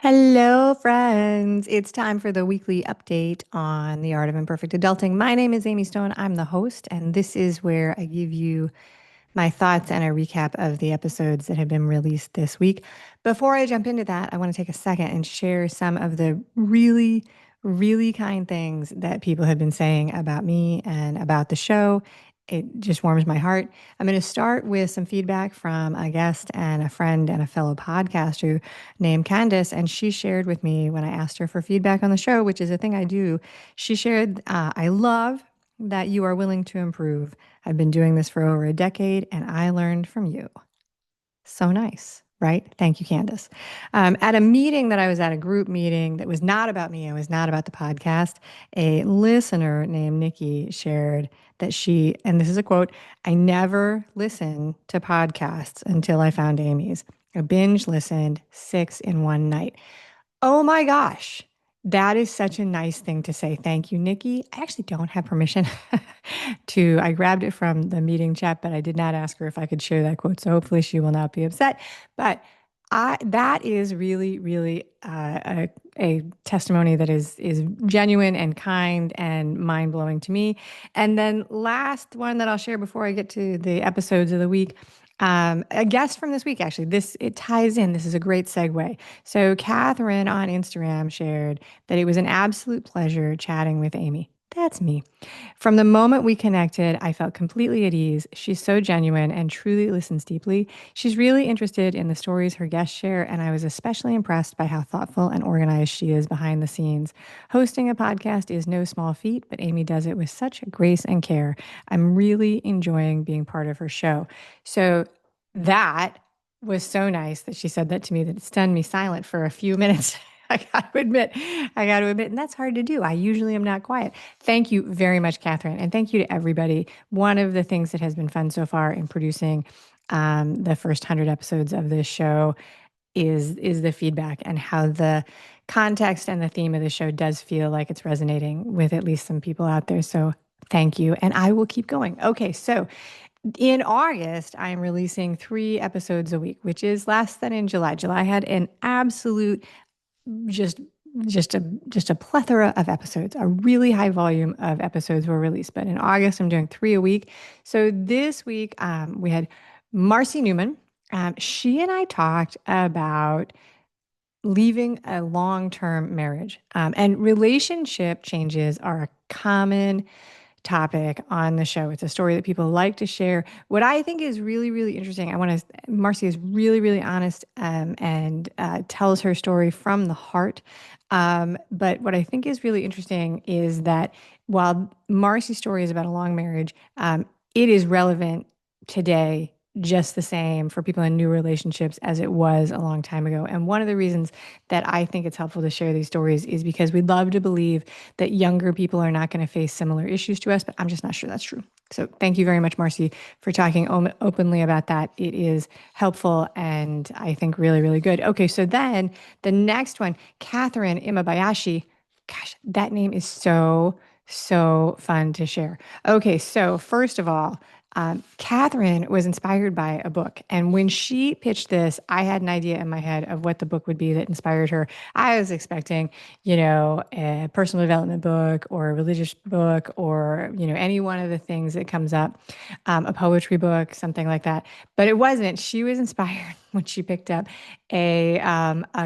Hello, friends. It's time for the weekly update on the Art of Imperfect Adulting. My name is Amy Stone. I'm the host, and this is where I give you my thoughts and a recap of the episodes that have been released this week. Before I jump into that, I want to take a second and share some of the really, really kind things that people have been saying about me and about the show. It just warms my heart. I'm going to start with some feedback from a guest and a friend and a fellow podcaster named Candace. And she shared with me when I asked her for feedback on the show, which is a thing I do. She shared, I love that you are willing to improve. I've been doing this for over a decade and I learned from you. So nice, right? Thank you, Candace. At a meeting that I was at, a group meeting that was not about me, it was not about the podcast, a listener named Nikki shared that she, and this is a quote, I never listened to podcasts until I found Amy's. I binge listened 6 in one night. Oh my gosh. That is such a nice thing to say. Thank you, Nikki. I actually don't have permission I grabbed it from the meeting chat, but I did not ask her if I could share that quote. So hopefully she will not be upset. But that is really, really a testimony that is genuine and kind and mind blowing to me. And then last one that I'll share before I get to the episodes of the week. A guest from this week, actually, it ties in. This is a great segue. So Catherine on Instagram shared that it was an absolute pleasure chatting with Amy. That's me. From the moment we connected, I felt completely at ease. She's so genuine and truly listens deeply. She's really interested in the stories her guests share, and I was especially impressed by how thoughtful and organized she is behind the scenes. Hosting a podcast is no small feat, but Amy does it with such grace and care. I'm really enjoying being part of her show. So that was so nice that she said that to me that it stunned me silent for a few minutes. I got to admit, and that's hard to do. I usually am not quiet. Thank you very much, Catherine. And thank you to everybody. One of the things that has been fun so far in producing the first 100 episodes of this show is the feedback and how the context and the theme of the show does feel like it's resonating with at least some people out there. So thank you. And I will keep going. Okay, so in August, I'm releasing 3 episodes a week, which is less than in July. July had an absolute just just a plethora of episodes. A really high volume of episodes were released, but in August I'm doing 3 a week. So this week we had Marcy Newman. She and I talked about leaving a long-term marriage, and relationship changes are a common topic on the show. It's a story that people like to share. What I think is really, really interesting, Marcy is really, really honest and tells her story from the heart. But what I think is really interesting is that while Marcy's story is about a long marriage, it is relevant today just the same for people in new relationships as it was a long time ago. And one of the reasons that I think it's helpful to share these stories is because we'd love to believe that younger people are not going to face similar issues to us, but I'm just not sure that's true. So thank you very much, Marcy, for talking openly about that. It is helpful and I think really, really good. Okay, so then the next one, Catherine Imabayashi. Gosh, that name is so fun to share. Okay, so first of all, Catherine was inspired by a book. And when she pitched this, I had an idea in my head of what the book would be that inspired her. I was expecting, a personal development book or a religious book or, any one of the things that comes up, a poetry book, something like that. But it wasn't. She was inspired when she picked up a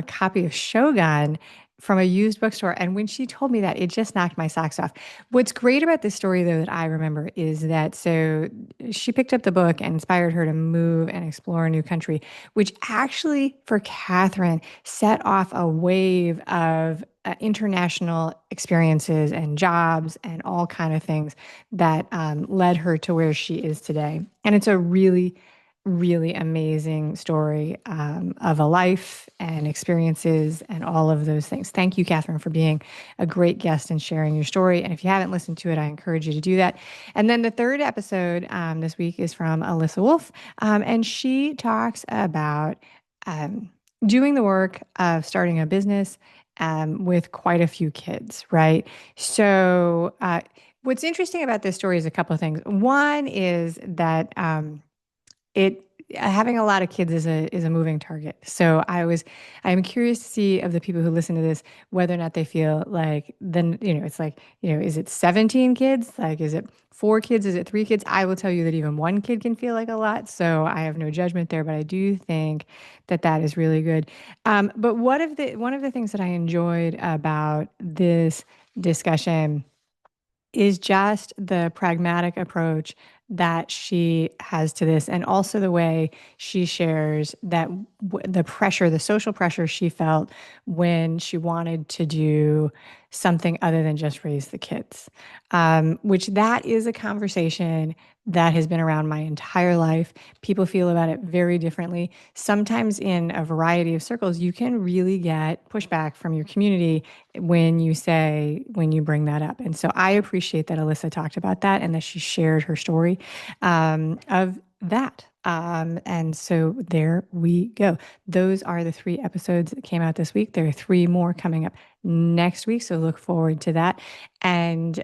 copy of Shogun from a used bookstore. And when she told me that, it just knocked my socks off. What's great about this story, though, that I remember is that so she picked up the book and inspired her to move and explore a new country, which actually for Catherine set off a wave of international experiences and jobs and all kind of things that led her to where she is today. And it's a really really amazing story of a life and experiences and all of those things. Thank you, Catherine, for being a great guest and sharing your story. And if you haven't listened to it, I encourage you to do that. And then the third episode this week is from Alyssa Wolf, and she talks about doing the work of starting a business with quite a few kids, right? So, what's interesting about this story is a couple of things. One is that it having a lot of kids is a moving target. So I'm curious to see of the people who listen to this whether or not they feel like then it's like is it 17 kids? Like is it four kids? Is it three kids? I will tell you that even one kid can feel like a lot. So I have no judgment there, but I do think that that is really good. But one of the things that I enjoyed about this discussion is just the pragmatic approach that she has to this, and also the way she shares that the pressure, the social pressure she felt when she wanted to do something other than just raise the kids, which that is a conversation that has been around my entire life. People feel about it very differently. Sometimes in a variety of circles, you can really get pushback from your community when you bring that up. And so I appreciate that Alyssa talked about that and that she shared her story of that. And so there we go. Those are the three episodes that came out this week. There are three more coming up next week. So look forward to that. And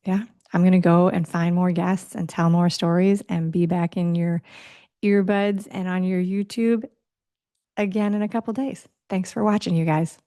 yeah, I'm going to go and find more guests and tell more stories and be back in your earbuds and on your YouTube again in a couple days. Thanks for watching, you guys.